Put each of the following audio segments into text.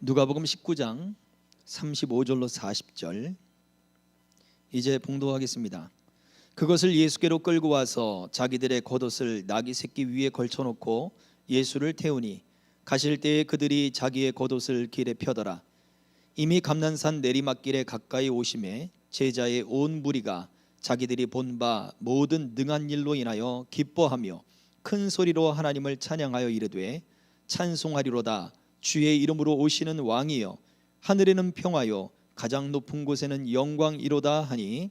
누가복음 19장 35절로 40절 이제 봉독하겠습니다. 그것을 예수께로 끌고 와서 자기들의 겉옷을 나귀 새끼 위에 걸쳐놓고 예수를 태우니 가실 때에 그들이 자기의 겉옷을 길에 펴더라. 이미 감난산 내리막길에 가까이 오심에 제자의 온 무리가 자기들이 본 바 모든 능한 일로 인하여 기뻐하며 큰 소리로 하나님을 찬양하여 이르되 찬송하리로다. 주의 이름으로 오시는 왕이여 하늘에는 평화요 가장 높은 곳에는 영광이로다 하니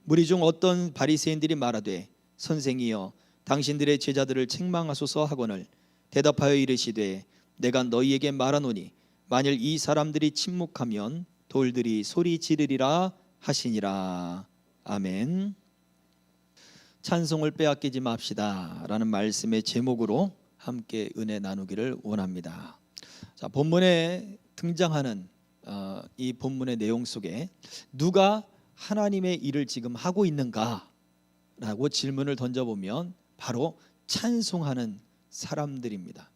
무리 중 어떤 바리새인들이 말하되 선생이여 당신들의 제자들을 책망하소서 하거늘 대답하여 이르시되 내가 너희에게 말하노니 만일 이 사람들이 침묵하면 돌들이 소리 지르리라 하시니라. 아멘. 찬송을 빼앗기지 맙시다 라는 말씀의 제목으로 함께 은혜 나누기를 원합니다. 자, 본문에 등장하는 이 본문의 내용 속에 누가 하나님의 일을 지금 하고 있는가 라고 질문을 던져보면 바로 찬송하는 사람들입니다.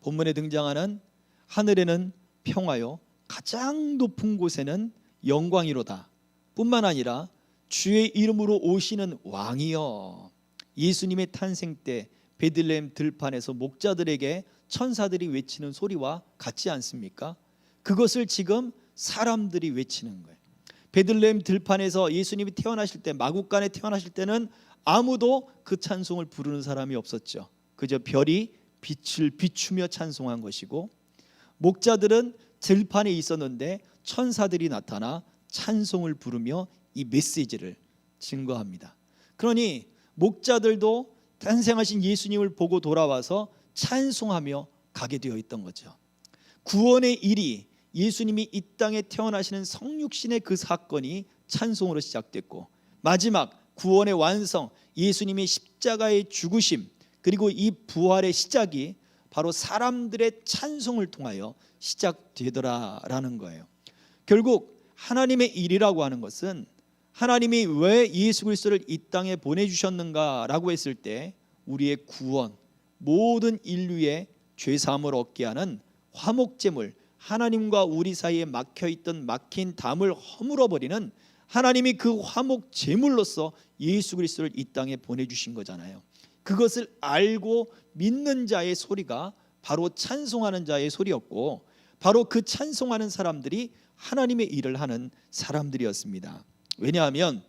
본문에 등장하는 하늘에는 평화요 가장 높은 곳에는 영광이로다 뿐만 아니라 주의 이름으로 오시는 왕이여. 예수님의 탄생 때 베들레헴 들판에서 목자들에게 천사들이 외치는 소리와 같지 않습니까? 그것을 지금 사람들이 외치는 거예요. 베들레헴 들판에서 예수님이 태어나실 때, 마구간에 태어나실 때는 아무도 그 찬송을 부르는 사람이 없었죠. 그저 별이 빛을 비추며 찬송한 것이고, 목자들은 들판에 있었는데 천사들이 나타나 찬송을 부르며 이 메시지를 증거합니다. 그러니 목자들도 탄생하신 예수님을 보고 돌아와서 찬송하며 가게 되어 있던 거죠. 구원의 일이 예수님이 이 땅에 태어나시는 성육신의 그 사건이 찬송으로 시작됐고, 마지막 구원의 완성 예수님이 십자가의 죽으심 그리고 이 부활의 시작이 바로 사람들의 찬송을 통하여 시작되더라라는 거예요. 결국 하나님의 일이라고 하는 것은 하나님이 왜 예수 그리스도를 이 땅에 보내주셨는가라고 했을 때 우리의 구원, 모든 인류의 죄사함을 얻게 하는 화목제물, 하나님과 우리 사이에 막혀있던 막힌 담을 허물어버리는 하나님이 그 화목제물로서 예수 그리스도를 이 땅에 보내주신 거잖아요. 그것을 알고 믿는 자의 소리가 바로 찬송하는 자의 소리였고, 바로 그 찬송하는 사람들이 하나님의 일을 하는 사람들이었습니다. 왜냐하면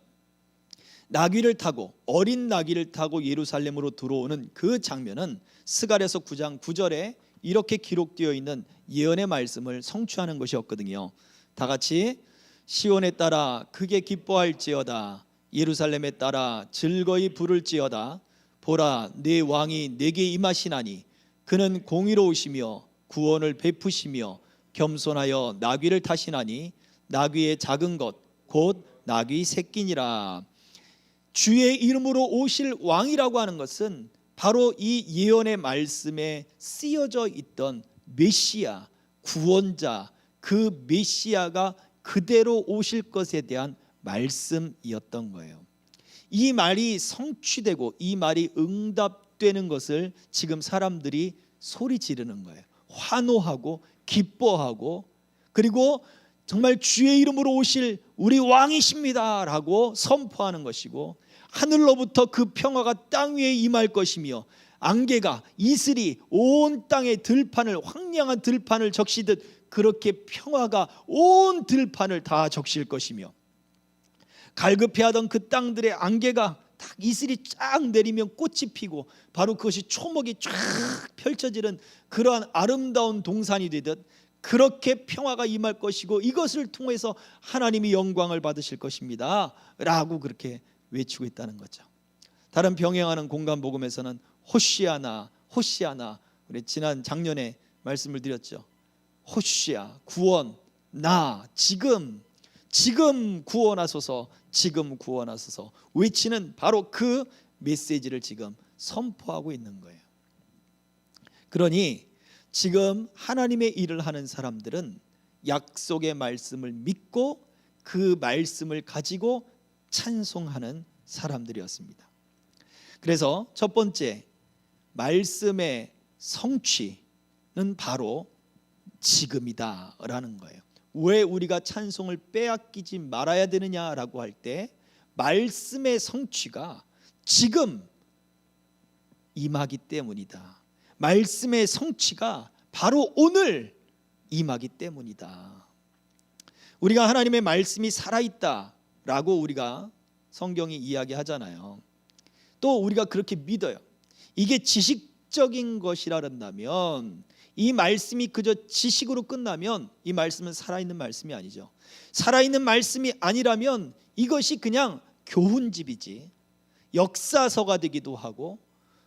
나귀를 타고, 어린 나귀를 타고 예루살렘으로 들어오는 그 장면은 스가랴서 9장 9절에 이렇게 기록되어 있는 예언의 말씀을 성취하는 것이었거든요. 다 같이 시온에 따라 크게 기뻐할지어다, 예루살렘에 따라 즐거이 부를지어다. 보라, 내 왕이 내게 임하시나니 그는 공의로우시며 구원을 베푸시며 겸손하여 나귀를 타시나니 나귀의 작은 것 곧 나귀 새끼니라. 주의 이름으로 오실 왕이라고 하는 것은 바로 이 예언의 말씀에 쓰여져 있던 메시아, 구원자, 그 메시아가 그대로 오실 것에 대한 말씀이었던 거예요. 이 말이 성취되고 이 말이 응답되는 것을 지금 사람들이 소리 지르는 거예요. 환호하고 기뻐하고, 그리고 정말 주의 이름으로 오실 우리 왕이십니다 라고 선포하는 것이고, 하늘로부터 그 평화가 땅 위에 임할 것이며 안개가 이슬이 온 땅의 들판을, 황량한 들판을 적시듯 그렇게 평화가 온 들판을 다 적실 것이며, 갈급해하던 그 땅들의 안개가 딱 이슬이 쫙 내리면 꽃이 피고 바로 그것이 초목이 쫙 펼쳐지는 그러한 아름다운 동산이 되듯 그렇게 평화가 임할 것이고, 이것을 통해서 하나님이 영광을 받으실 것입니다 라고 그렇게 외치고 있다는 거죠. 다른 병행하는 공간 복음에서는 호시아나, 호시아나, 우리 지난 작년에 말씀을 드렸죠. 호시아, 구원, 나, 지금 구원하소서, 지금 구원하소서 외치는 바로 그 메시지를 지금 선포하고 있는 거예요. 그러니 지금 하나님의 일을 하는 사람들은 약속의 말씀을 믿고 그 말씀을 가지고 찬송하는 사람들이었습니다. 그래서 첫 번째 말씀의 성취는 바로 지금이다라는 거예요. 왜 우리가 찬송을 빼앗기지 말아야 되느냐라고 할 때 말씀의 성취가 지금 임하기 때문이다. 말씀의 성취가 바로 오늘 임하기 때문이다. 우리가 하나님의 말씀이 살아있다라고 우리가 성경이 이야기하잖아요. 또 우리가 그렇게 믿어요. 이게 지식적인 것이라면 이 말씀이 그저 지식으로 끝나면 이 말씀은 살아있는 말씀이 아니죠. 살아있는 말씀이 아니라면 이것이 그냥 교훈집이지, 역사서가 되기도 하고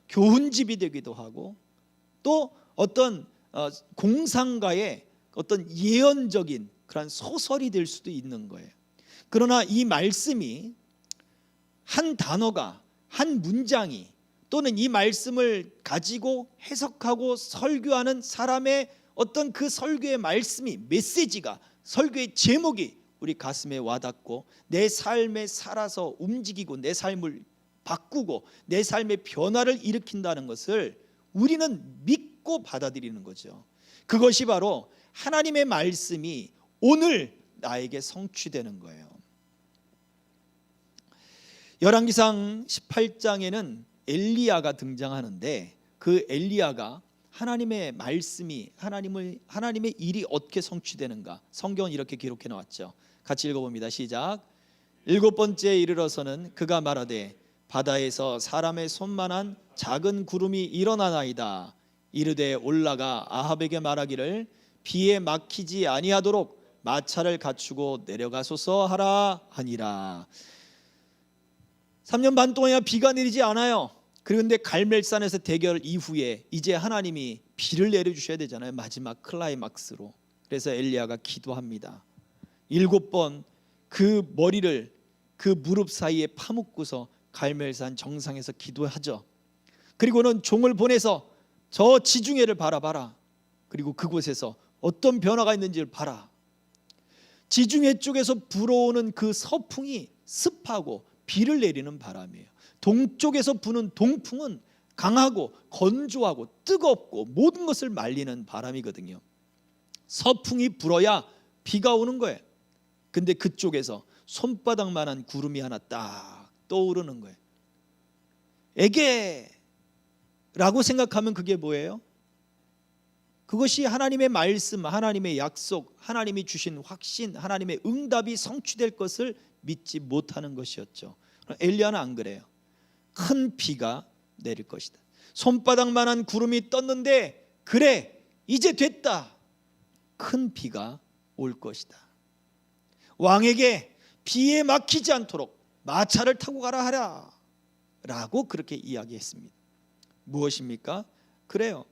교훈집이 되기도 하고 또 어떤 공상가의 어떤 예언적인 그런 소설이 될 수도 있는 거예요. 그러나 이 말씀이 한 단어가, 한 문장이, 또는 이 말씀을 가지고 해석하고 설교하는 사람의 어떤 그 설교의 말씀이, 메시지가, 설교의 제목이 우리 가슴에 와닿고 내 삶에 살아서 움직이고 내 삶을 바꾸고 내 삶의 변화를 일으킨다는 것을 우리는 믿고 받아들이는 거죠. 그것이 바로 하나님의 말씀이 오늘 나에게 성취되는 거예요. 열왕기상 18장에는 엘리야가 등장하는데 그 엘리야가 하나님의 말씀이 하나님의 일이 어떻게 성취되는가 성경은 이렇게 기록해 놓았죠. 같이 읽어봅니다. 시작. 7번째에 이르러서는 그가 말하되 바다에서 사람의 손만한 작은 구름이 일어나나이다. 이르되 올라가 아합에게 말하기를 비에 막히지 아니하도록 마차를 갖추고 내려가소서 하라 하니라. 3년 반 동안 비가 내리지 않아요. 그런데 갈멜산에서 대결 이후에 이제 하나님이 비를 내려주셔야 되잖아요. 마지막 클라이막스로. 그래서 엘리야가 기도합니다. 7번 그 머리를 그 무릎 사이에 파묻고서 갈멜산 정상에서 기도하죠. 그리고는 종을 보내서 저 지중해를 바라봐라. 그리고 그곳에서 어떤 변화가 있는지를 봐라. 지중해 쪽에서 불어오는 그 서풍이 습하고 비를 내리는 바람이에요. 동쪽에서 부는 동풍은 강하고 건조하고 뜨겁고 모든 것을 말리는 바람이거든요. 서풍이 불어야 비가 오는 거예요. 근데 그쪽에서 손바닥만한 구름이 하나 딱 떠오르는 거예요. 에게라고 생각하면 그게 뭐예요? 그것이 하나님의 말씀, 하나님의 약속, 하나님이 주신 확신, 하나님의 응답이 성취될 것을 믿지 못하는 것이었죠. 엘리야는 안 그래요. 큰 비가 내릴 것이다. 손바닥만한 구름이 떴는데 그래 이제 됐다. 큰 비가 올 것이다. 왕에게 비에 막히지 않도록 마차를 타고 가라 하라 라고 그렇게 이야기했습니다. 무엇입니까? 그래요.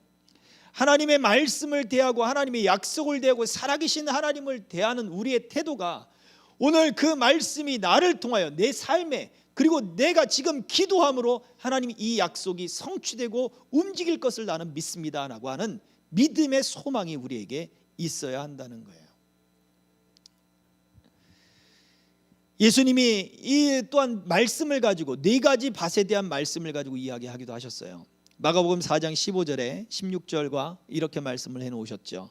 하나님의 말씀을 대하고 하나님의 약속을 대하고 살아계신 하나님을 대하는 우리의 태도가 오늘 그 말씀이 나를 통하여 내 삶에 그리고 내가 지금 기도함으로 하나님이 이 약속이 성취되고 움직일 것을 나는 믿습니다 라고 하는 믿음의 소망이 우리에게 있어야 한다는 거예요. 예수님이 이 또한 말씀을 가지고 4가지 밭에 대한 말씀을 가지고 이야기하기도 하셨어요. 마가복음 4장 15절에 16절과 이렇게 말씀을 해놓으셨죠.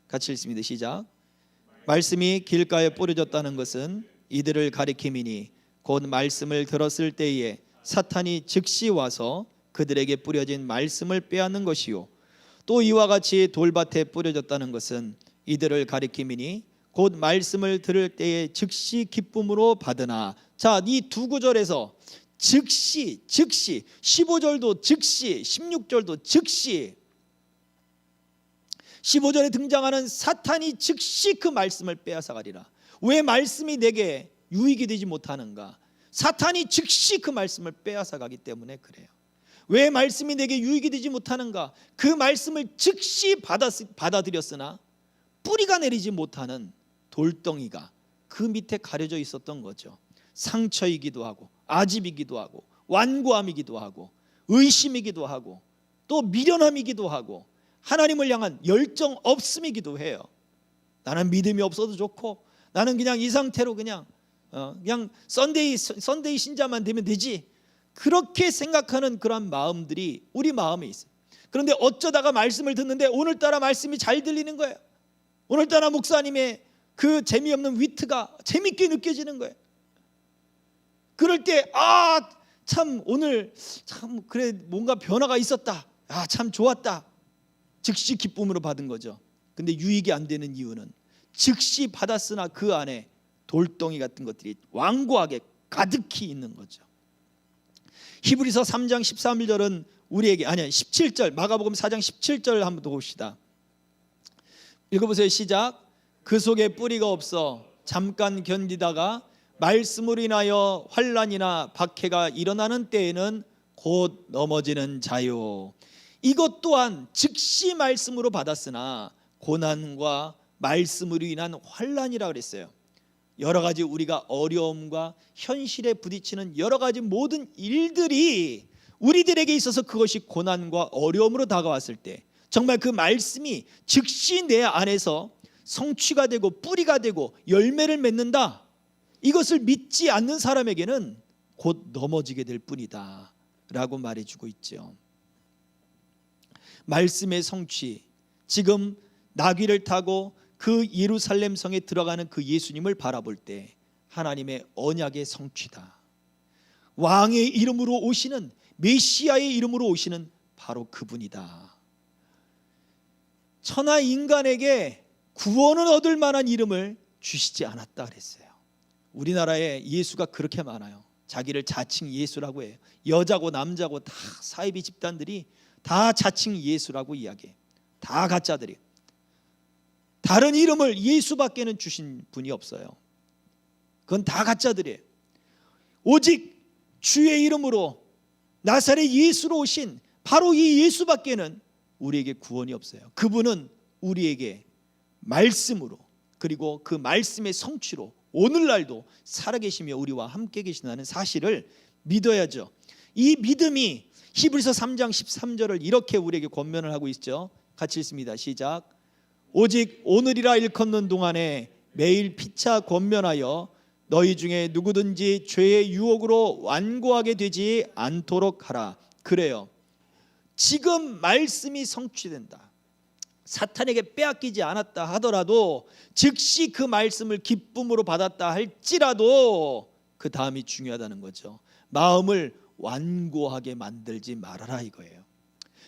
같이 읽습니다. 시작. 말씀이 길가에 뿌려졌다는 것은 이들을 가리킴이니 곧 말씀을 들었을 때에 사탄이 즉시 와서 그들에게 뿌려진 말씀을 빼앗는 것이요 또 이와 같이 돌밭에 뿌려졌다는 것은 이들을 가리킴이니 곧 말씀을 들을 때에 즉시 기쁨으로 받으나. 자, 이 2구절에서 즉시 15절도 즉시 16절도 즉시 15절에 등장하는 사탄이 즉시 그 말씀을 빼앗아 가리라. 왜 말씀이 내게 유익이 되지 못하는가? 사탄이 즉시 그 말씀을 빼앗아 가기 때문에 그래요. 왜 말씀이 내게 유익이 되지 못하는가? 그 말씀을 즉시 받아들였으나 뿌리가 내리지 못하는 돌덩이가 그 밑에 가려져 있었던 거죠. 상처이기도 하고 아집이기도 하고 완고함이기도 하고 의심이기도 하고 또 미련함이기도 하고 하나님을 향한 열정 없음이기도 해요. 나는 믿음이 없어도 좋고 나는 그냥 이 상태로 그냥 썬데이 신자만 되면 되지. 그렇게 생각하는 그런 마음들이 우리 마음에 있어요. 그런데 어쩌다가 말씀을 듣는데 오늘따라 말씀이 잘 들리는 거예요. 오늘따라 목사님의 그 재미없는 위트가 재밌게 느껴지는 거예요. 그럴 때 참 오늘 참 그래 뭔가 변화가 있었다. 참 좋았다. 즉시 기쁨으로 받은 거죠. 근데 유익이 안 되는 이유는 즉시 받았으나 그 안에 돌덩이 같은 것들이 완고하게 가득히 있는 거죠. 히브리서 3장 13절은 우리에게 17절 마가복음 4장 17절 한번 더 봅시다. 읽어보세요. 시작. 그 속에 뿌리가 없어 잠깐 견디다가 말씀으로 인하여 환난이나 박해가 일어나는 때에는 곧 넘어지는 자요. 이것 또한 즉시 말씀으로 받았으나 고난과 말씀으로 인한 환난이라 그랬어요. 여러 가지 우리가 어려움과 현실에 부딪히는 여러 가지 모든 일들이 우리들에게 있어서 그것이 고난과 어려움으로 다가왔을 때 정말 그 말씀이 즉시 내 안에서 성취가 되고 뿌리가 되고 열매를 맺는다. 이것을 믿지 않는 사람에게는 곧 넘어지게 될 뿐이다 라고 말해주고 있죠. 말씀의 성취, 지금 나귀를 타고 그 예루살렘 성에 들어가는 그 예수님을 바라볼 때 하나님의 언약의 성취다. 왕의 이름으로 오시는, 메시아의 이름으로 오시는 바로 그분이다. 천하 인간에게 구원을 얻을 만한 이름을 주시지 않았다 그랬어요. 우리나라에 예수가 그렇게 많아요. 자기를 자칭 예수라고 해요. 여자고 남자고 다 사이비 집단들이 다 자칭 예수라고 이야기해요. 다 가짜들이. 다른 이름을 예수밖에는 주신 분이 없어요. 그건 다 가짜들이에요. 오직 주의 이름으로 나사렛 예수로 오신 바로 이 예수밖에는 우리에게 구원이 없어요. 그분은 우리에게 말씀으로 그리고 그 말씀의 성취로 오늘날도 살아계시며 우리와 함께 계신다는 사실을 믿어야죠. 이 믿음이 히브리서 3장 13절을 이렇게 우리에게 권면을 하고 있죠. 같이 읽습니다. 시작. 오직 오늘이라 일컫는 동안에 매일 피차 권면하여 너희 중에 누구든지 죄의 유혹으로 완고하게 되지 않도록 하라. 그래요. 지금 말씀이 성취된다. 사탄에게 빼앗기지 않았다 하더라도 즉시 그 말씀을 기쁨으로 받았다 할지라도 그 다음이 중요하다는 거죠. 마음을 완고하게 만들지 말아라 이거예요.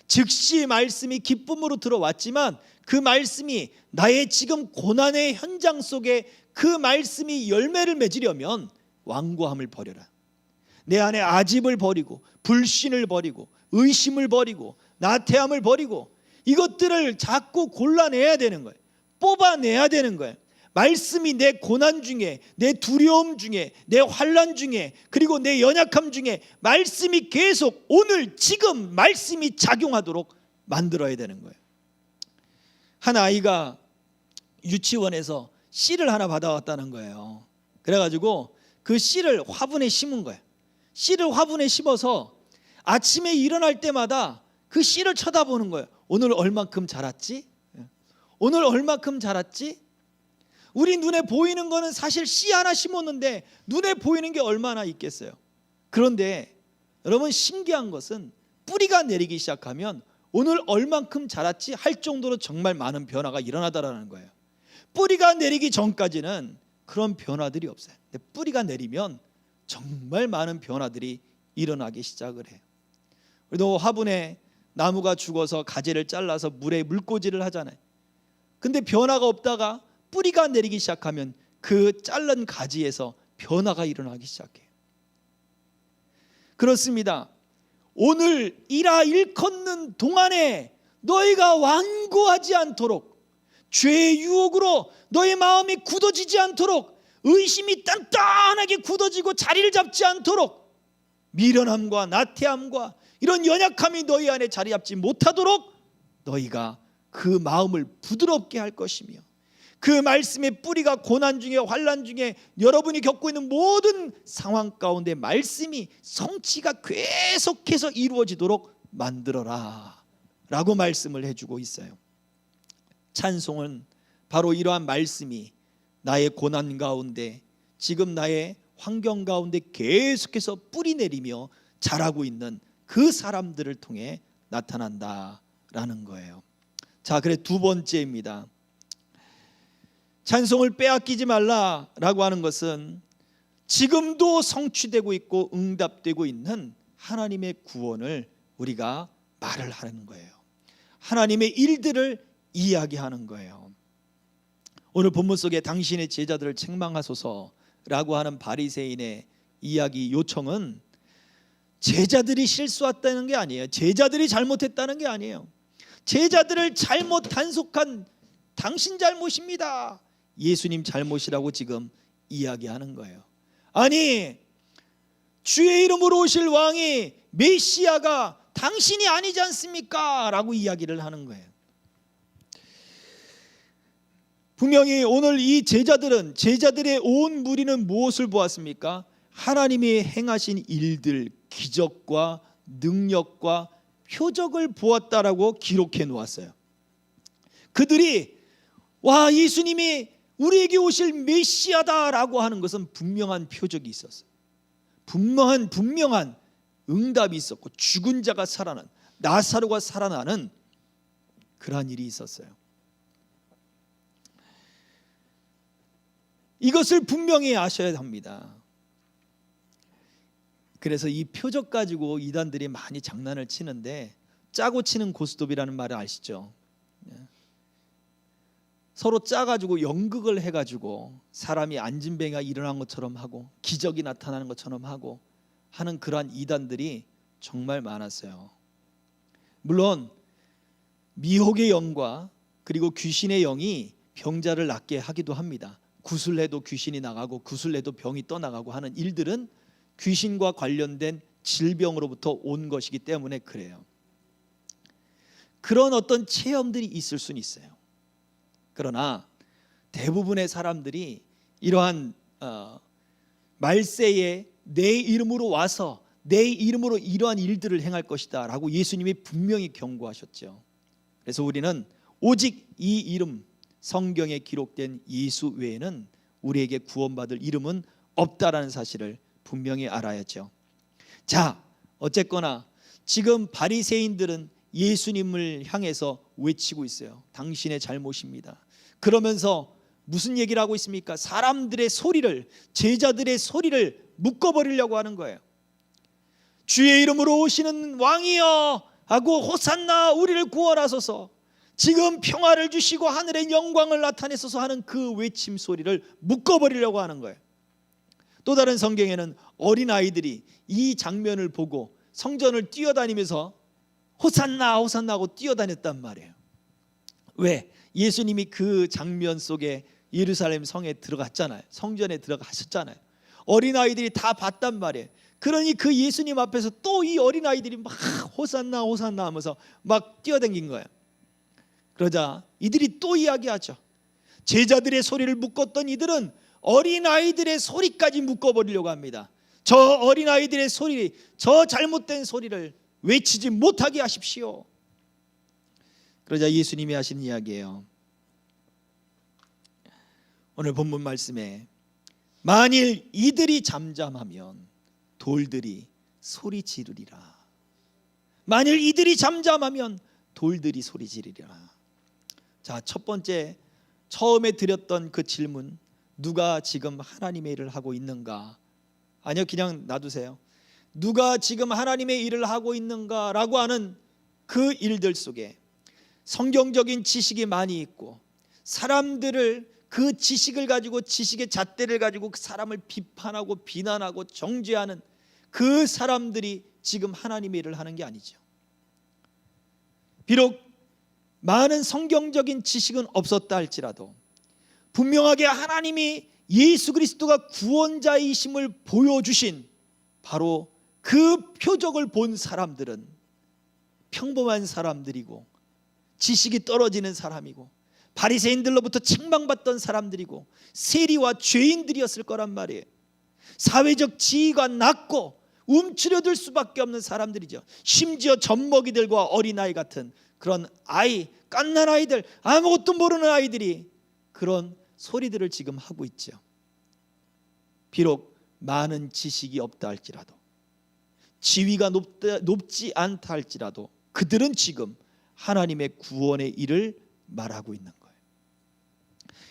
즉시 말씀이 기쁨으로 들어왔지만 그 말씀이 나의 지금 고난의 현장 속에 그 말씀이 열매를 맺으려면 완고함을 버려라. 내 안에 아집을 버리고 불신을 버리고 의심을 버리고 나태함을 버리고 이것들을 자꾸 골라내야 되는 거예요. 뽑아내야 되는 거예요. 말씀이 내 고난 중에, 내 두려움 중에, 내 환난 중에, 그리고 내 연약함 중에 말씀이 계속 오늘 지금 말씀이 작용하도록 만들어야 되는 거예요. 한 아이가 유치원에서 씨를 하나 받아왔다는 거예요. 그래가지고 그 씨를 화분에 심은 거예요. 씨를 화분에 심어서 아침에 일어날 때마다 그 씨를 쳐다보는 거예요. 오늘 얼만큼 자랐지? 오늘 얼만큼 자랐지? 우리 눈에 보이는 거는 사실 씨 하나 심었는데 눈에 보이는 게 얼마나 있겠어요. 그런데 여러분 신기한 것은 뿌리가 내리기 시작하면 오늘 얼만큼 자랐지 할 정도로 정말 많은 변화가 일어나더라는 거예요. 뿌리가 내리기 전까지는 그런 변화들이 없어요. 근데 뿌리가 내리면 정말 많은 변화들이 일어나기 시작을 해요. 우리도 화분에 나무가 죽어서 가지를 잘라서 물에 물꽂이를 하잖아요. 근데 변화가 없다가 뿌리가 내리기 시작하면 그 자른 가지에서 변화가 일어나기 시작해요. 그렇습니다. 오늘 일걷는 동안에 너희가 완고하지 않도록, 죄의 유혹으로 너희 마음이 굳어지지 않도록, 의심이 단단하게 굳어지고 자리를 잡지 않도록, 미련함과 나태함과 이런 연약함이 너희 안에 자리 잡지 못하도록 너희가 그 마음을 부드럽게 할 것이며, 그 말씀의 뿌리가 고난 중에 환난 중에 여러분이 겪고 있는 모든 상황 가운데 말씀이 성취가 계속해서 이루어지도록 만들어라 라고 말씀을 해주고 있어요. 찬송은 바로 이러한 말씀이 나의 고난 가운데, 지금 나의 환경 가운데 계속해서 뿌리 내리며 자라고 있는 그 사람들을 통해 나타난다라는 거예요. 자, 그래 두 번째입니다. 찬송을 빼앗기지 말라라고 하는 것은 지금도 성취되고 있고 응답되고 있는 하나님의 구원을 우리가 말을 하는 거예요. 하나님의 일들을 이야기하는 거예요. 오늘 본문 속에 당신의 제자들을 책망하소서라고 하는 바리새인의 이야기 요청은 제자들이 실수했다는 게 아니에요. 제자들이 잘못했다는 게 아니에요. 제자들을 잘못 단속한 당신 잘못입니다. 예수님 잘못이라고 지금 이야기하는 거예요. 아니, 주의 이름으로 오실 왕이 메시아가 당신이 아니지 않습니까? 라고 이야기를 하는 거예요. 분명히 오늘 이 제자들의 온 무리는 무엇을 보았습니까? 하나님이 행하신 일들, 기적과 능력과 표적을 보았다라고 기록해 놓았어요. 그들이 와, 예수님이 우리에게 오실 메시아다라고 하는 것은 분명한 표적이 있었어요. 분명한 응답이 있었고 죽은 자가 살아난, 나사로가 살아나는 그러한 일이 있었어요. 이것을 분명히 아셔야 합니다. 그래서 이 표적 가지고 이단들이 많이 장난을 치는데, 짜고 치는 고스톱이라는 말을 아시죠? 서로 짜가지고 연극을 해가지고 사람이 안진뱅이가 일어난 것처럼 하고 기적이 나타나는 것처럼 하고 하는 그러한 이단들이 정말 많았어요. 물론 미혹의 영과 그리고 귀신의 영이 병자를 낫게 하기도 합니다. 구슬해도 귀신이 나가고 구슬해도 병이 떠나가고 하는 일들은 귀신과 관련된 질병으로부터 온 것이기 때문에 그래요. 그런 어떤 체험들이 있을 수는 있어요. 그러나 대부분의 사람들이 이러한 말세에 내 이름으로 와서 내 이름으로 이러한 일들을 행할 것이다 라고 예수님이 분명히 경고하셨죠. 그래서 우리는 오직 이 이름, 성경에 기록된 예수 외에는 우리에게 구원받을 이름은 없다라는 사실을 분명히 알아야죠. 자, 어쨌거나 지금 바리새인들은 예수님을 향해서 외치고 있어요. 당신의 잘못입니다. 그러면서 무슨 얘기를 하고 있습니까? 사람들의 소리를, 제자들의 소리를 묶어버리려고 하는 거예요. 주의 이름으로 오시는 왕이여 하고 호산나 우리를 구원하소서, 지금 평화를 주시고 하늘의 영광을 나타내소서 하는 그 외침 소리를 묶어버리려고 하는 거예요. 또 다른 성경에는 어린아이들이 이 장면을 보고 성전을 뛰어다니면서 호산나 호산나 하고 뛰어다녔단 말이에요. 왜? 예수님이 그 장면 속에 예루살렘 성에 들어갔잖아요. 성전에 들어가셨잖아요. 어린아이들이 다 봤단 말이에요. 그러니 그 예수님 앞에서 또 이 어린아이들이 막 호산나 호산나 하면서 막 뛰어다닌 거예요. 그러자 이들이 또 이야기하죠. 제자들의 소리를 묶었던 이들은 어린아이들의 소리까지 묶어버리려고 합니다. 저 어린아이들의 소리, 저 잘못된 소리를 외치지 못하게 하십시오. 그러자 예수님이 하신 이야기예요. 오늘 본문 말씀에 만일 이들이 잠잠하면 돌들이 소리 지르리라. 만일 이들이 잠잠하면 돌들이 소리 지르리라. 자, 첫 번째 처음에 드렸던 그 질문, 누가 지금 하나님의 일을 하고 있는가? 아니요, 그냥 놔두세요. 누가 지금 하나님의 일을 하고 있는가라고 하는 그 일들 속에 성경적인 지식이 많이 있고 사람들을 그 지식을 가지고, 지식의 잣대를 가지고 그 사람을 비판하고 비난하고 정죄하는 그 사람들이 지금 하나님의 일을 하는 게 아니죠. 비록 많은 성경적인 지식은 없었다 할지라도 분명하게 하나님이 예수 그리스도가 구원자이심을 보여주신 바로 그 표적을 본 사람들은 평범한 사람들이고 지식이 떨어지는 사람이고 바리새인들로부터 책망받던 사람들이고 세리와 죄인들이었을 거란 말이에요. 사회적 지위가 낮고 움츠려들 수밖에 없는 사람들이죠. 심지어 젖먹이들과 어린아이 같은 그런 아이, 갓난아이들, 아무것도 모르는 아이들이 그런 소리들을 지금 하고 있죠. 비록 많은 지식이 없다 할지라도, 지위가 높지 않다 할지라도 그들은 지금 하나님의 구원의 일을 말하고 있는 거예요.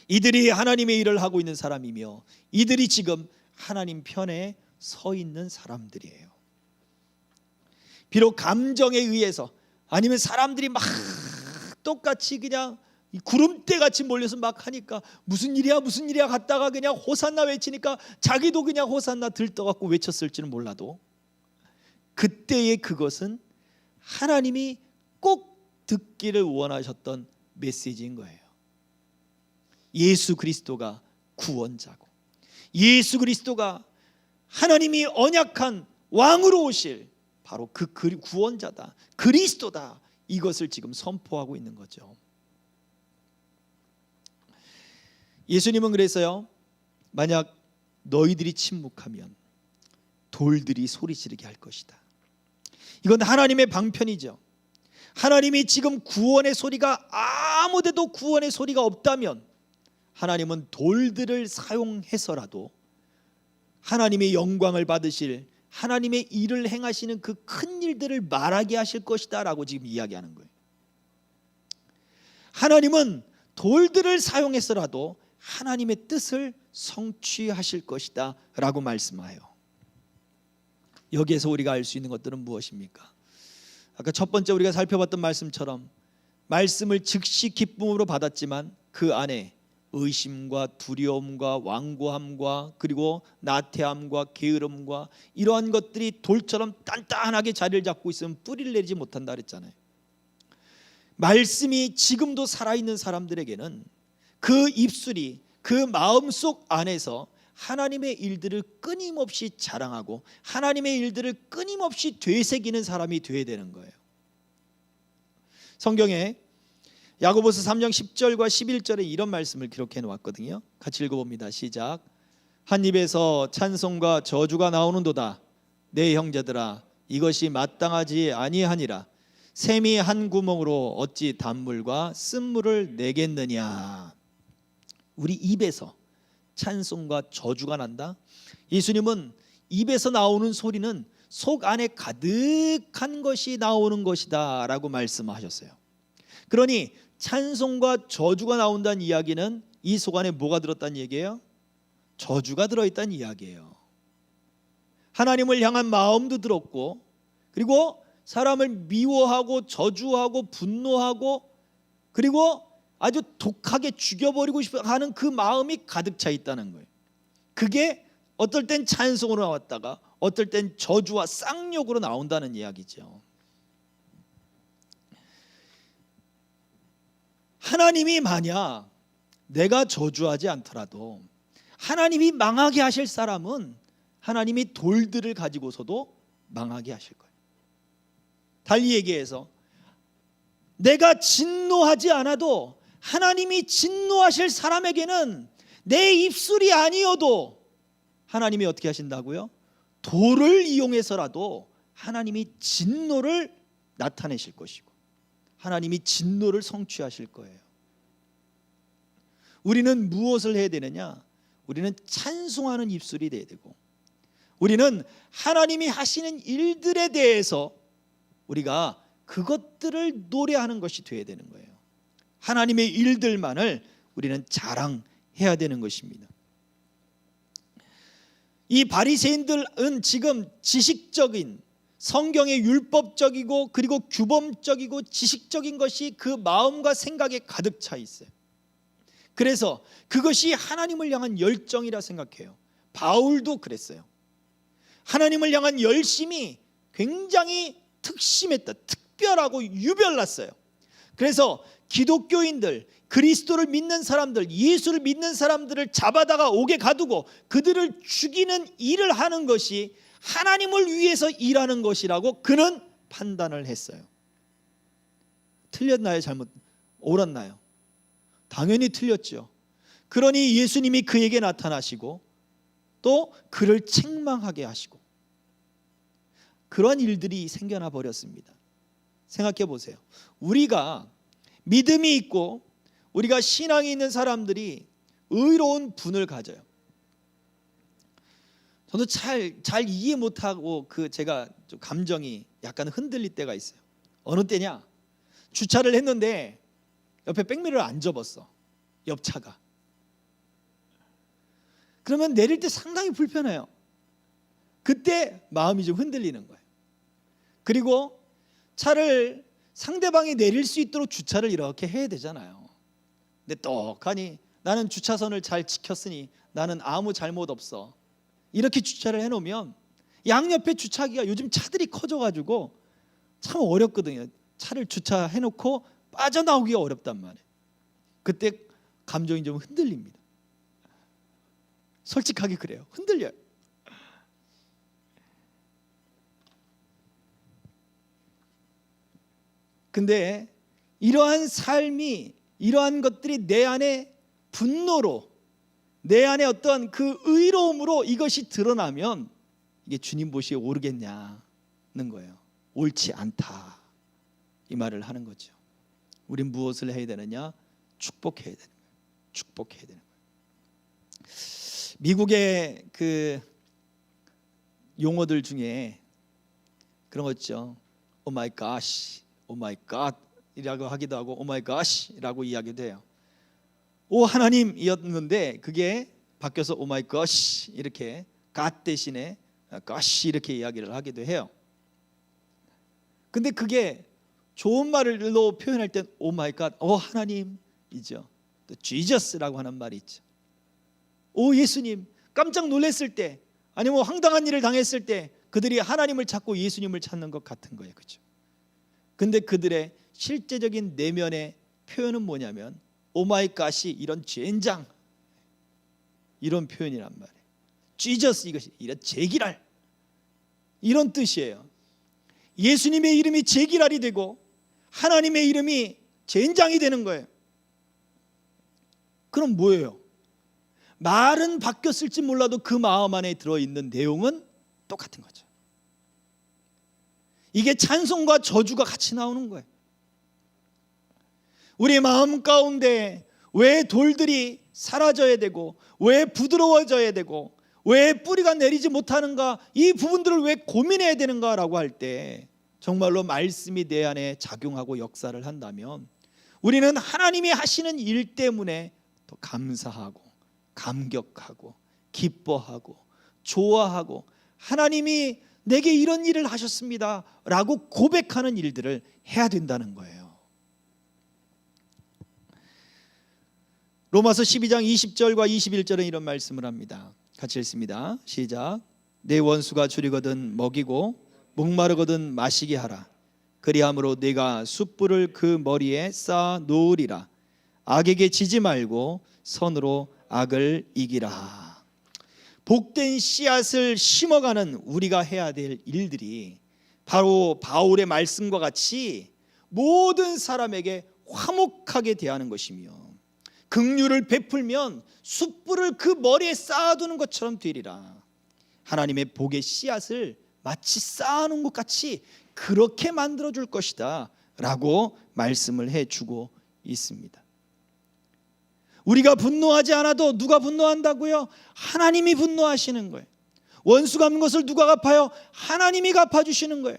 이들이 하나님의 일을 하고 있는 사람이며 이들이 지금 하나님 편에 서 있는 사람들이에요. 비록 감정에 의해서 아니면 사람들이 막 똑같이 그냥 구름대같이 몰려서 막 하니까 무슨 일이야 무슨 일이야 갔다가 그냥 호산나 외치니까 자기도 그냥 호산나 들떠갖고 외쳤을지는 몰라도 그때의 그것은 하나님이 꼭 듣기를 원하셨던 메시지인 거예요. 예수 그리스도가 구원자고 예수 그리스도가 하나님이 언약한 왕으로 오실 바로 그 구원자다, 그리스도다, 이것을 지금 선포하고 있는 거죠. 예수님은 그래서요, 만약 너희들이 침묵하면 돌들이 소리 지르게 할 것이다. 이건 하나님의 방편이죠. 하나님이 지금 구원의 소리가 아무데도 구원의 소리가 없다면 하나님은 돌들을 사용해서라도 하나님의 영광을 받으실, 하나님의 일을 행하시는 그 큰 일들을 말하게 하실 것이다 라고 지금 이야기하는 거예요. 하나님은 돌들을 사용해서라도 하나님의 뜻을 성취하실 것이다 라고 말씀하여, 여기에서 우리가 알 수 있는 것들은 무엇입니까? 아까 첫 번째 우리가 살펴봤던 말씀처럼 말씀을 즉시 기쁨으로 받았지만 그 안에 의심과 두려움과 완고함과 그리고 나태함과 게으름과 이러한 것들이 돌처럼 단단하게 자리를 잡고 있으면 뿌리를 내리지 못한다 그랬잖아요. 말씀이 지금도 살아있는 사람들에게는 그 입술이 그 마음속 안에서 하나님의 일들을 끊임없이 자랑하고 하나님의 일들을 끊임없이 되새기는 사람이 되어야 되는 거예요. 성경에 야고보서 3장 10절과 11절에 이런 말씀을 기록해 놓았거든요. 같이 읽어봅니다. 시작. 한 입에서 찬송과 저주가 나오는도다. 내 형제들아, 이것이 마땅하지 아니하니라. 샘이 한 구멍으로 어찌 단물과 쓴물을 내겠느냐. 우리 입에서 찬송과 저주가 난다. 예수님은 입에서 나오는 소리는 속 안에 가득한 것이 나오는 것이다 라고 말씀하셨어요. 그러니 찬송과 저주가 나온다는 이야기는 이 속 안에 뭐가 들었다는 얘기예요? 저주가 들어있다는 이야기예요. 하나님을 향한 마음도 들었고, 그리고 사람을 미워하고 저주하고 분노하고, 그리고 아주 독하게 죽여버리고 싶어 하는 그 마음이 가득 차 있다는 거예요. 그게 어떨 땐 찬송으로 나왔다가 어떨 땐 저주와 쌍욕으로 나온다는 이야기죠. 하나님이 만약 내가 저주하지 않더라도 하나님이 망하게 하실 사람은 하나님이 돌들을 가지고서도 망하게 하실 거예요. 달리 얘기해서 내가 진노하지 않아도 하나님이 진노하실 사람에게는 내 입술이 아니어도 하나님이 어떻게 하신다고요? 돌을 이용해서라도 하나님이 진노를 나타내실 것이고 하나님이 진노를 성취하실 거예요. 우리는 무엇을 해야 되느냐? 우리는 찬송하는 입술이 돼야 되고, 우리는 하나님이 하시는 일들에 대해서 우리가 그것들을 노래하는 것이 돼야 되는 거예요. 하나님의 일들만을 우리는 자랑해야 되는 것입니다. 이 바리새인들은 지금 지식적인, 성경의 율법적이고 그리고 규범적이고 지식적인 것이 그 마음과 생각에 가득 차 있어요. 그래서 그것이 하나님을 향한 열정이라 생각해요. 바울도 그랬어요. 하나님을 향한 열심이 굉장히 특심했다, 특별하고 유별났어요. 그래서 기독교인들, 그리스도를 믿는 사람들, 예수를 믿는 사람들을 잡아다가 옥에 가두고 그들을 죽이는 일을 하는 것이 하나님을 위해서 일하는 것이라고 그는 판단을 했어요. 틀렸나요? 옳았나요? 당연히 틀렸죠. 그러니 예수님이 그에게 나타나시고 또 그를 책망하게 하시고 그런 일들이 생겨나 버렸습니다. 생각해 보세요. 우리가 믿음이 있고 우리가 신앙이 있는 사람들이 의로운 분을 가져요. 저도 잘 이해 못하고 제가 좀 감정이 약간 흔들릴 때가 있어요. 어느 때냐? 주차를 했는데 옆에 백미러를 안 접었어. 옆차가. 그러면 내릴 때 상당히 불편해요. 그때 마음이 좀 흔들리는 거예요. 그리고 차를 상대방이 내릴 수 있도록 주차를 이렇게 해야 되잖아요. 근데 떡하니 나는 주차선을 잘 지켰으니 나는 아무 잘못 없어, 이렇게 주차를 해놓으면 양옆에 주차하기가, 요즘 차들이 커져가지고 참 어렵거든요. 차를 주차해놓고 빠져나오기가 어렵단 말이에요. 그때 감정이 좀 흔들립니다. 솔직하게 그래요. 흔들려요. 근데 이러한 삶이, 이러한 것들이 내 안에 분노로, 내 안에 어떤 그 의로움으로 이것이 드러나면 이게 주님 보시기에 오르겠냐는 거예요. 옳지 않다, 이 말을 하는 거죠. 우린 무엇을 해야 되느냐? 축복해야 되는 거예요. 축복해야 되는 거예요. 미국의 그 용어들 중에 그런 거 있죠. 오 마이 갓, 오 마이 갓이라고 하기도 하고 오 마이 갓이라고 이야기도 해요. 오 하나님이었는데 그게 바뀌어서 오 마이 갓, 이렇게 갓 대신에 갓 이렇게 이야기를 하기도 해요. 근데 그게 좋은 말로 표현할 땐 오 마이 갓, 오 하나님이죠. 또 지저스라고 하는 말이 있죠. 오 예수님, 깜짝 놀랐을 때, 아니면 뭐 황당한 일을 당했을 때 그들이 하나님을 찾고 예수님을 찾는 것 같은 거예요. 그렇죠? 근데 그들의 실제적인 내면의 표현은 뭐냐면 오 마이 갓이 이런 젠장, 이런 표현이란 말이에요. 지저스, 이것이 이런 제기랄, 이런 뜻이에요. 예수님의 이름이 제기랄이 되고 하나님의 이름이 젠장이 되는 거예요. 그럼 뭐예요? 말은 바뀌었을지 몰라도 그 마음 안에 들어있는 내용은 똑같은 거죠. 이게 찬송과 저주가 같이 나오는 거예요. 우리 마음 가운데 왜 돌들이 사라져야 되고, 왜 부드러워져야 되고, 왜 뿌리가 내리지 못하는가, 이 부분들을 왜 고민해야 되는가라고 할 때 정말로 말씀이 내 안에 작용하고 역사를 한다면 우리는 하나님이 하시는 일 때문에 더 감사하고 감격하고 기뻐하고 좋아하고, 하나님이 내게 이런 일을 하셨습니다 라고 고백하는 일들을 해야 된다는 거예요. 로마서 12장 20절과 21절은 이런 말씀을 합니다. 같이 읽습니다. 시작. 내 원수가 줄이거든 먹이고 목마르거든 마시게 하라. 그리함으로 네가 숯불을 그 머리에 쌓아 놓으리라. 악에게 지지 말고 선으로 악을 이기라. 복된 씨앗을 심어가는 우리가 해야 될 일들이 바로 바울의 말씀과 같이 모든 사람에게 화목하게 대하는 것이며, 긍휼을 베풀면 숯불을 그 머리에 쌓아두는 것처럼 되리라. 하나님의 복의 씨앗을 마치 쌓아놓은 것 같이 그렇게 만들어줄 것이다 라고 말씀을 해주고 있습니다. 우리가 분노하지 않아도 누가 분노한다고요? 하나님이 분노하시는 거예요. 원수 갚는 것을 누가 갚아요? 하나님이 갚아주시는 거예요.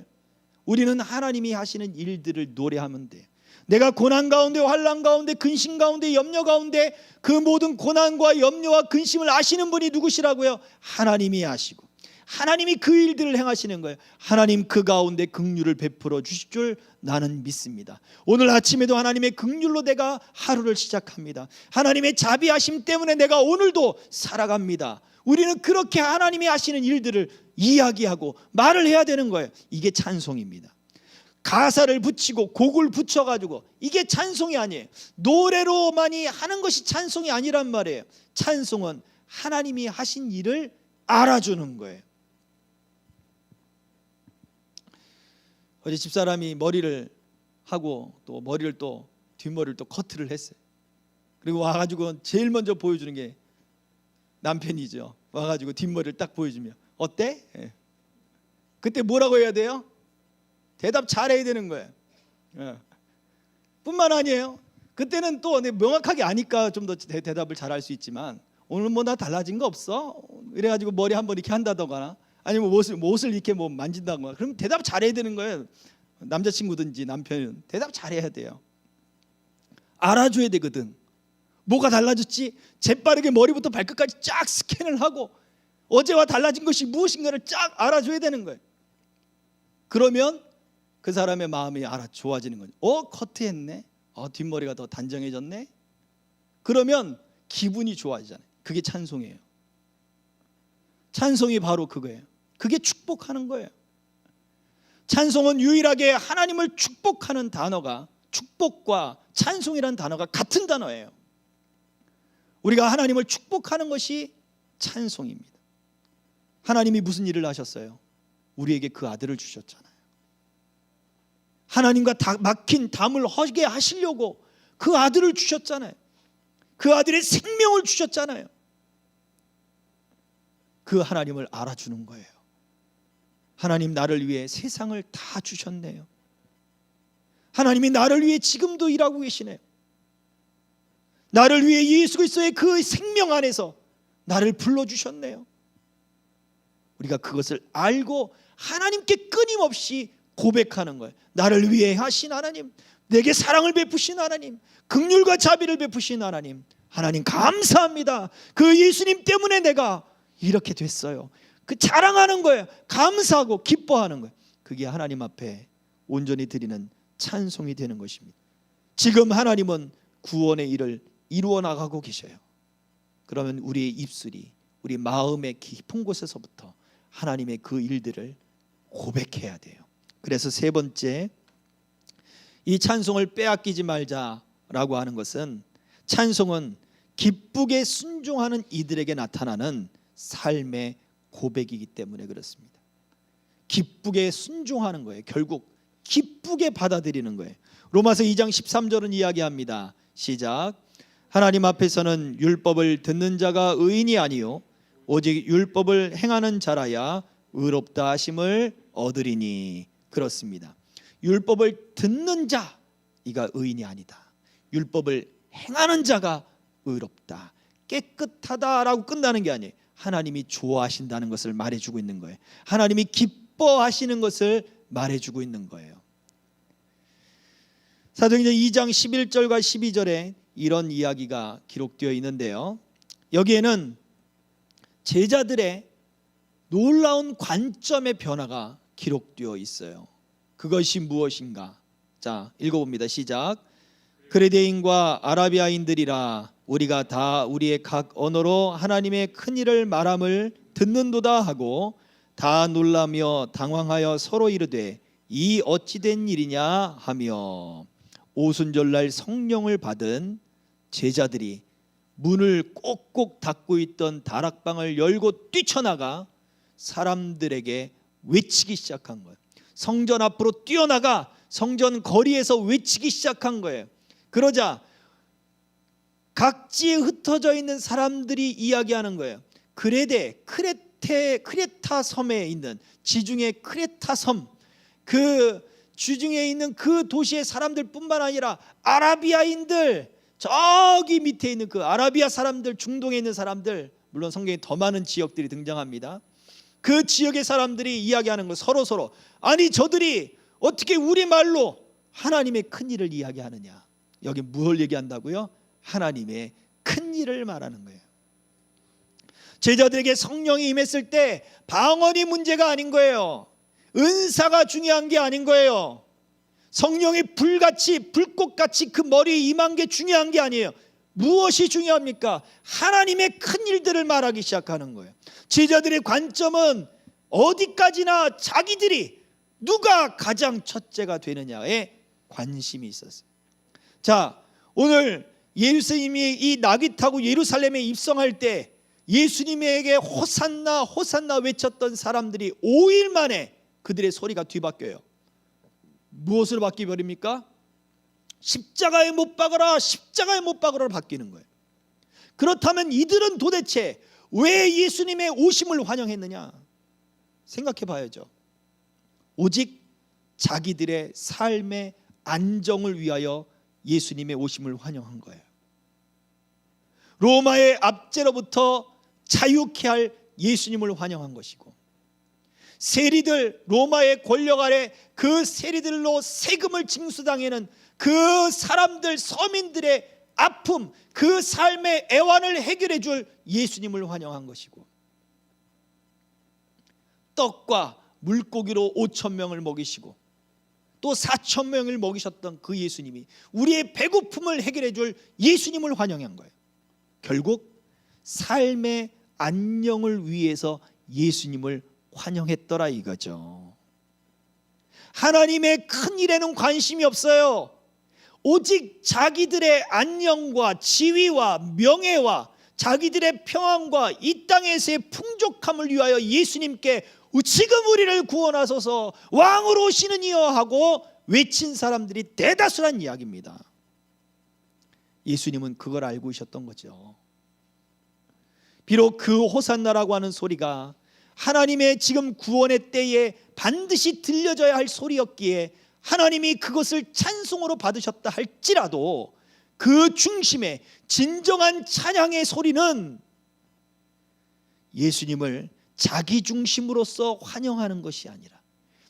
우리는 하나님이 하시는 일들을 노래하면 돼요. 내가 고난 가운데, 환난 가운데, 근심 가운데, 염려 가운데 그 모든 고난과 염려와 근심을 아시는 분이 누구시라고요? 하나님이 아시고 하나님이 그 일들을 행하시는 거예요. 하나님 그 가운데 긍휼을 베풀어 주실 줄 나는 믿습니다. 오늘 아침에도 하나님의 긍휼로 내가 하루를 시작합니다. 하나님의 자비하심 때문에 내가 오늘도 살아갑니다. 우리는 그렇게 하나님이 하시는 일들을 이야기하고 말을 해야 되는 거예요. 이게 찬송입니다. 가사를 붙이고 곡을 붙여가지고 이게 찬송이 아니에요. 노래로만이 하는 것이 찬송이 아니란 말이에요. 찬송은 하나님이 하신 일을 알아주는 거예요. 어제 집사람이 머리를 하고 또 머리를 또 뒷머리를 또 커트를 했어요. 그리고 와가지고 제일 먼저 보여주는 게 남편이죠. 와가지고 뒷머리를 딱 보여주면 어때? 예. 그때 뭐라고 해야 돼요? 대답 잘해야 되는 거예요. 예. 뿐만 아니에요. 그때는 또 명확하게 아니까 좀 더 대답을 잘할 수 있지만, 오늘 뭐 나 달라진 거 없어? 이래가지고 머리 한번 이렇게 한다거나 아니면 옷을 이렇게 뭐 만진다거나, 그럼 대답 잘해야 되는 거예요. 남자친구든지 남편은 대답 잘해야 돼요. 알아줘야 되거든. 뭐가 달라졌지? 재빠르게 머리부터 발끝까지 쫙 스캔을 하고 어제와 달라진 것이 무엇인가를 쫙 알아줘야 되는 거예요. 그러면 그 사람의 마음이 좋아지는 거죠. 커트했네. 뒷머리가 더 단정해졌네. 그러면 기분이 좋아지잖아요. 그게 찬송이에요. 찬송이 바로 그거예요. 그게 축복하는 거예요. 찬송은 유일하게 하나님을 축복하는 단어가, 축복과 찬송이라는 단어가 같은 단어예요. 우리가 하나님을 축복하는 것이 찬송입니다. 하나님이 무슨 일을 하셨어요? 우리에게 그 아들을 주셨잖아요. 하나님과 막힌 담을 허게 하시려고 그 아들을 주셨잖아요. 그 아들의 생명을 주셨잖아요. 그 하나님을 알아주는 거예요. 하나님, 나를 위해 세상을 다 주셨네요. 하나님이 나를 위해 지금도 일하고 계시네요. 나를 위해 예수 그리스도의 그 생명 안에서 나를 불러주셨네요. 우리가 그것을 알고 하나님께 끊임없이 고백하는 거예요. 나를 위해 하신 하나님, 내게 사랑을 베푸신 하나님, 긍휼과 자비를 베푸신 하나님, 하나님 감사합니다. 그 예수님 때문에 내가 이렇게 됐어요. 그 자랑하는 거예요. 감사하고 기뻐하는 거예요. 그게 하나님 앞에 온전히 드리는 찬송이 되는 것입니다. 지금 하나님은 구원의 일을 이루어 나가고 계셔요. 그러면 우리의 입술이, 우리 마음의 깊은 곳에서부터 하나님의 그 일들을 고백해야 돼요. 그래서 세 번째, 이 찬송을 빼앗기지 말자라고 하는 것은, 찬송은 기쁘게 순종하는 이들에게 나타나는 삶의 고백이기 때문에 그렇습니다. 기쁘게 순종하는 거예요. 결국 기쁘게 받아들이는 거예요. 로마서 2장 13절은 이야기합니다. 시작. 하나님 앞에서는 율법을 듣는 자가 의인이 아니요 오직 율법을 행하는 자라야 의롭다 하심을 얻으리니. 그렇습니다. 율법을 듣는 자, 이가 의인이 아니다. 율법을 행하는 자가 의롭다, 깨끗하다라고 끝나는 게 아니에요. 하나님이 좋아하신다는 것을 말해주고 있는 거예요. 하나님이 기뻐하시는 것을 말해주고 있는 거예요. 사도행전 2장 11절과 12절에 이런 이야기가 기록되어 있는데요, 여기에는 제자들의 놀라운 관점의 변화가 기록되어 있어요. 그것이 무엇인가? 자, 읽어봅니다. 시작. 그레데인과 아라비아인들이라 우리가 다 우리의 각 언어로 하나님의 큰 일을 말함을 듣는도다 하고 다 놀라며 당황하여 서로 이르되 이 어찌된 일이냐 하며, 오순절날 성령을 받은 제자들이 문을 꼭꼭 닫고 있던 다락방을 열고 뛰쳐나가 사람들에게 외치기 시작한 거예요. 성전 앞으로 뛰어나가 성전 거리에서 외치기 시작한 거예요. 그러자 각지에 흩어져 있는 사람들이 이야기하는 거예요. 크레타 섬에 있는, 지중해 크레타 섬, 그 주중에 있는 그 도시의 사람들뿐만 아니라 아라비아인들, 저기 밑에 있는 그 아라비아 사람들, 중동에 있는 사람들, 물론 성경에 더 많은 지역들이 등장합니다. 그 지역의 사람들이 이야기하는 거, 서로 아니 저들이 어떻게 우리말로 하나님의 큰 일을 이야기하느냐. 여기 뭘 얘기한다고요? 하나님의 큰 일을 말하는 거예요. 제자들에게 성령이 임했을 때 방언이 문제가 아닌 거예요. 은사가 중요한 게 아닌 거예요. 성령이 불같이, 불꽃같이 그 머리에 임한 게 중요한 게 아니에요. 무엇이 중요합니까? 하나님의 큰 일들을 말하기 시작하는 거예요. 제자들의 관점은 어디까지나 자기들이 누가 가장 첫째가 되느냐에 관심이 있었어요. 자, 오늘 예수님이 이 낙이 타고 예루살렘에 입성할 때 예수님에게 호산나 호산나 외쳤던 사람들이 5일 만에 그들의 소리가 뒤바뀌어요. 무엇으로 바뀌어버립니까? 십자가에 못 박아라, 십자가에 못 박아라로 바뀌는 거예요. 그렇다면 이들은 도대체 왜 예수님의 오심을 환영했느냐? 생각해 봐야죠. 오직 자기들의 삶의 안정을 위하여 예수님의 오심을 환영한 거예요. 로마의 압제로부터 자유케 할 예수님을 환영한 것이고, 세리들, 로마의 권력 아래 그 세리들로 세금을 징수당하는 그 사람들, 서민들의 아픔, 그 삶의 애환을 해결해 줄 예수님을 환영한 것이고, 떡과 물고기로 5,000명을 먹이시고 또 4,000명을 먹이셨던 그 예수님이 우리의 배고픔을 해결해 줄 예수님을 환영한 거예요. 결국 삶의 안녕을 위해서 예수님을 환영했더라 이거죠. 하나님의 큰 일에는 관심이 없어요. 오직 자기들의 안녕과 지위와 명예와 자기들의 평안과 이 땅에서의 풍족함을 위하여 예수님께 지금 우리를 구원하소서 왕으로 오시는 이여 하고 외친 사람들이 대다수란 이야기입니다. 예수님은 그걸 알고 계셨던 거죠. 비록 그 호산나라고 하는 소리가 하나님의 지금 구원의 때에 반드시 들려져야 할 소리였기에 하나님이 그것을 찬송으로 받으셨다 할지라도 그 중심에 진정한 찬양의 소리는 예수님을 자기 중심으로서 환영하는 것이 아니라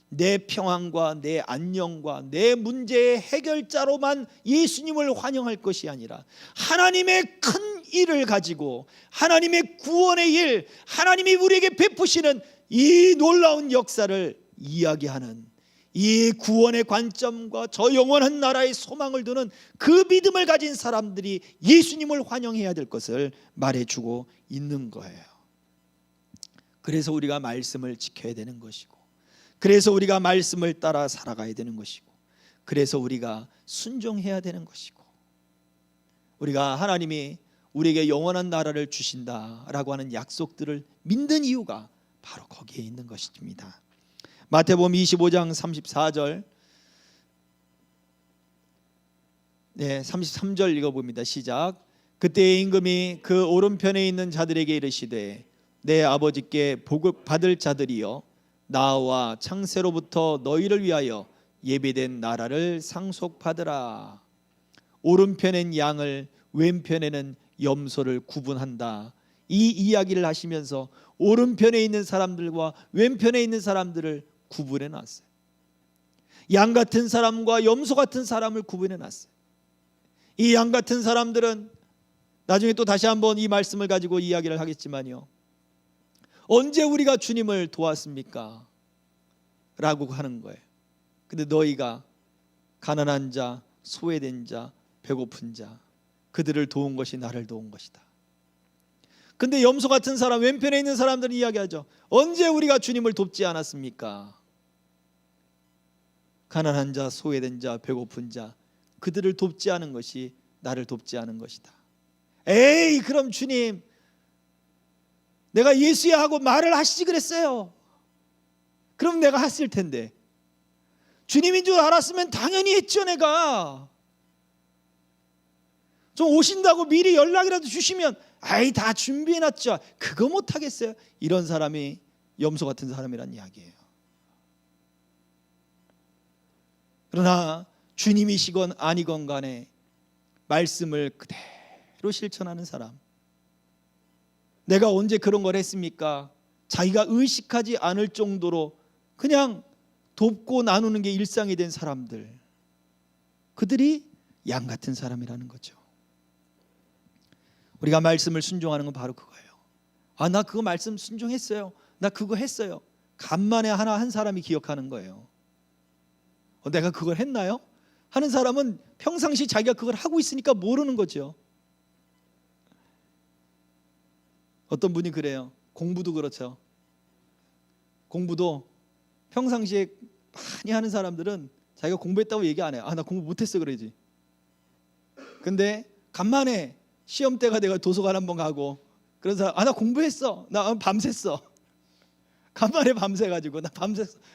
내 평안과 내 안녕과 내 문제의 해결자로만 예수님을 환영할 것이 아니라 하나님의 큰 일을 가지고 하나님의 구원의 일, 하나님이 우리에게 베푸시는 이 놀라운 역사를 이야기하는, 이 구원의 관점과 저 영원한 나라의 소망을 두는 그 믿음을 가진 사람들이 예수님을 환영해야 될 것을 말해주고 있는 거예요. 그래서 우리가 말씀을 지켜야 되는 것이고, 그래서 우리가 말씀을 따라 살아가야 되는 것이고, 그래서 우리가 순종해야 되는 것이고, 우리가 하나님이 우리에게 영원한 나라를 주신다라고 하는 약속들을 믿는 이유가 바로 거기에 있는 것입니다. 마태복음 25장 34절 33절 읽어봅니다. 시작. 그때의 임금이 그 오른편에 있는 자들에게 이르시되 내 아버지께 복을 받을 자들이여 나와 창세로부터 너희를 위하여 예비된 나라를 상속받으라. 오른편엔 양을 왼편에는 염소를 구분한다. 이 이야기를 하시면서 오른편에 있는 사람들과 왼편에 있는 사람들을 구분해 놨어요. 양 같은 사람과 염소 같은 사람을 구분해 놨어요. 이 양 같은 사람들은 나중에 또 다시 한번 이 말씀을 가지고 이야기를 하겠지만요, 언제 우리가 주님을 도왔습니까? 라고 하는 거예요. 근데 너희가 가난한 자, 소외된 자, 배고픈 자, 그들을 도운 것이 나를 도운 것이다. 근데 염소 같은 사람, 왼편에 있는 사람들은 이야기하죠. 언제 우리가 주님을 돕지 않았습니까? 가난한 자, 소외된 자, 배고픈 자, 그들을 돕지 않은 것이 나를 돕지 않은 것이다. 에이, 그럼 주님, 내가 예수야 하고 말을 하시지 그랬어요. 그럼 내가 했을 텐데. 주님인 줄 알았으면 당연히 했죠. 내가 좀 오신다고 미리 연락이라도 주시면 아이 다 준비해놨죠. 그거 못하겠어요. 이런 사람이 염소 같은 사람이란 이야기예요. 그러나 주님이시건 아니건 간에 말씀을 그대로 실천하는 사람, 내가 언제 그런 걸 했습니까? 자기가 의식하지 않을 정도로 그냥 돕고 나누는 게 일상이 된 사람들, 그들이 양 같은 사람이라는 거죠. 우리가 말씀을 순종하는 건 바로 그거예요. 아, 나 그거 말씀 순종했어요. 나 그거 했어요. 간만에 하나 한 사람이 기억하는 거예요. 내가 그걸 했나요? 하는 사람은 평상시 자기가 그걸 하고 있으니까 모르는 거죠. 어떤 분이 그래요. 공부도 그렇죠. 공부도 평상시에 많이 하는 사람들은 자기가 공부했다고 얘기 안 해요. 아, 나 공부 못했어 그러지. 근데 간만에 시험 때가 내가 도서관 한번 가고 그런 사람, 아, 나 공부했어. 나 밤샜어. 간만에 밤새가지고 나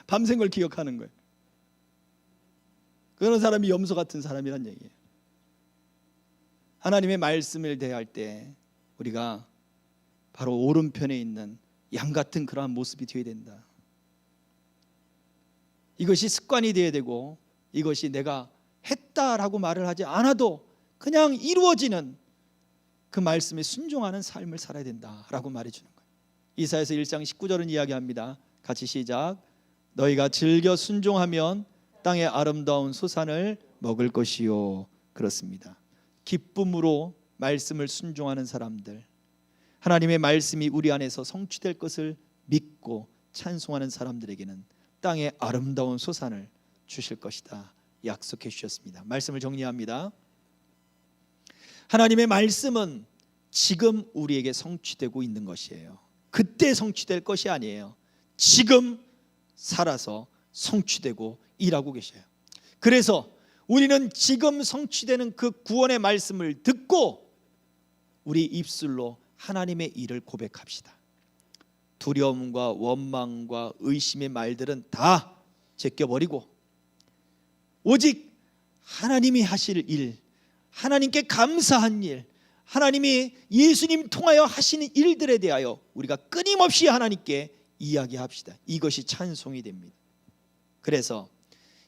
밤샌 걸 기억하는 거예요. 그런 사람이 염소 같은 사람이란 얘기예요. 하나님의 말씀을 대할 때 우리가 바로 오른편에 있는 양 같은 그러한 모습이 되어야 된다. 이것이 습관이 되어야 되고, 이것이 내가 했다라고 말을 하지 않아도 그냥 이루어지는 그 말씀에 순종하는 삶을 살아야 된다라고 말해주는 거예요. 이사야서 1장 19절은 이야기합니다. 같이 시작. 너희가 즐겨 순종하면 땅의 아름다운 소산을 먹을 것이요. 그렇습니다. 기쁨으로 말씀을 순종하는 사람들, 하나님의 말씀이 우리 안에서 성취될 것을 믿고 찬송하는 사람들에게는 땅의 아름다운 소산을 주실 것이다 약속해 주셨습니다. 말씀을 정리합니다. 하나님의 말씀은 지금 우리에게 성취되고 있는 것이에요. 그때 성취될 것이 아니에요. 지금 살아서 성취되고 일하고 계셔요. 그래서 우리는 지금 성취되는 그 구원의 말씀을 듣고 우리 입술로 하나님의 일을 고백합시다. 두려움과 원망과 의심의 말들은 다 제껴버리고 오직 하나님이 하실 일, 하나님께 감사한 일, 하나님이 예수님 통하여 하시는 일들에 대하여 우리가 끊임없이 하나님께 이야기합시다. 이것이 찬송이 됩니다. 그래서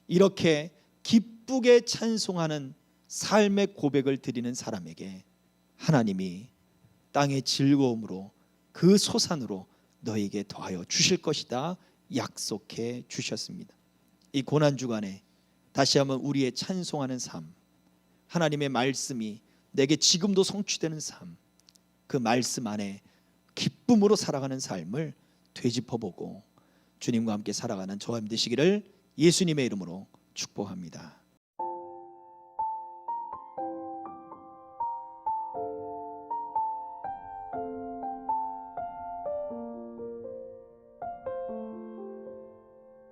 이렇게 기쁘게 찬송하는 삶의 고백을 드리는 사람에게 하나님이 땅의 즐거움으로 그 소산으로 너에게 더하여 주실 것이다 약속해 주셨습니다. 이 고난주간에 다시 한번 우리의 찬송하는 삶, 하나님의 말씀이 내게 지금도 성취되는 삶, 그 말씀 안에 기쁨으로 살아가는 삶을 되짚어보고 주님과 함께 살아가는 저와 되시기를 예수님의 이름으로 축복합니다.